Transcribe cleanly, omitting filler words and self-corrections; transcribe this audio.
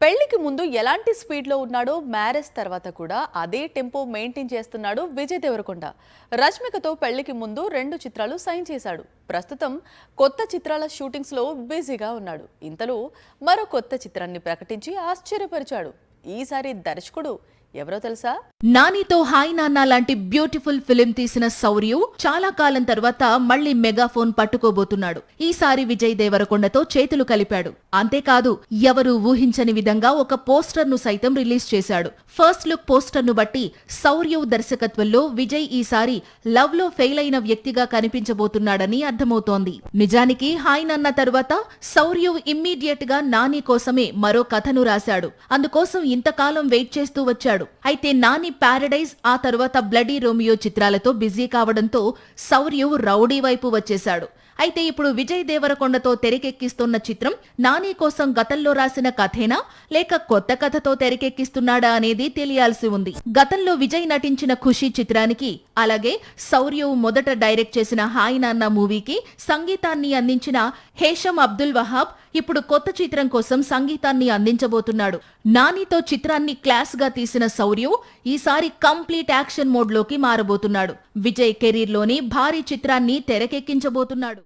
పెళ్లికి ముందు ఎలాంటి స్పీడ్లో ఉన్నాడో మ్యారేజ్ తర్వాత కూడా అదే టెంపో మెయింటైన్ చేస్తున్నాడు విజయ్ దేవరకొండ. రష్మికతో పెళ్లికి ముందు 2 చిత్రాలు సైన్ చేశాడు. ప్రస్తుతం కొత్త చిత్రాల షూటింగ్స్లో బిజీగా ఉన్నాడు. ఇంతలో మరో కొత్త చిత్రాన్ని ప్రకటించి ఆశ్చర్యపరిచాడు. ఈసారి దర్శకుడు ఎవరో తెలుసా? నానితో హాయ్ నాన్న లాంటి బ్యూటిఫుల్ ఫిలిం తీసిన శౌర్యు చాలా కాలం తర్వాత మళ్లీ మెగాఫోన్ పట్టుకోబోతున్నాడు. ఈసారి విజయ్ దేవరకొండతో చేతులు కలిపాడు. అంతేకాదు, ఎవరూ ఊహించని విధంగా ఒక పోస్టర్ ను సైతం రిలీజ్ చేశాడు. ఫస్ట్ లుక్ పోస్టర్ ను బట్టి శౌర్యు దర్శకత్వంలో విజయ్ ఈసారి లవ్ లో ఫెయిల్ అయిన వ్యక్తిగా కనిపించబోతున్నాడని అర్థమవుతోంది. నిజానికి హాయ్ నాన్న తరువాత శౌర్యు ఇమ్మీడియట్ గా నాని కోసమే మరో కథను రాశాడు. అందుకోసం ఇంతకాలం వెయిట్ చేస్తూ వచ్చాడు. అయితే నాని ప్యారడైజ్, ఆ తరువాత బ్లడీ రోమియో చిత్రాలతో బిజీ కావడంతో శౌర్యు రౌడీ వైపు వచ్చేశాడు. అయితే ఇప్పుడు విజయ్ దేవరకొండతో తెరకెక్కిస్తున్న చిత్రం నాని కోసం గతంలో రాసిన కథేనా లేక కొత్త కథతో తెరకెక్కిస్తున్నాడా అనేది తెలియాల్సి ఉంది. గతంలో విజయ్ నటించిన ఖుషీ చిత్రానికి, అలాగే శౌర్యు మొదట డైరెక్ట్ చేసిన హాయ్ నాన్న మూవీకి సంగీతాన్ని అందించిన హేషం అబ్దుల్ వహాబ్ ఇప్పుడు కొత్త చిత్రం కోసం సంగీతాన్ని అందించబోతున్నాడు. నానితో చిత్రాన్ని క్లాస్ గా తీసిన శౌర్యు ఈసారి కంప్లీట్ యాక్షన్ మోడ్ లోకి మారబోతున్నాడు. విజయ్ కెరీర్ లోని భారీ చిత్రాన్ని తెరకెక్కించబోతున్నాడు.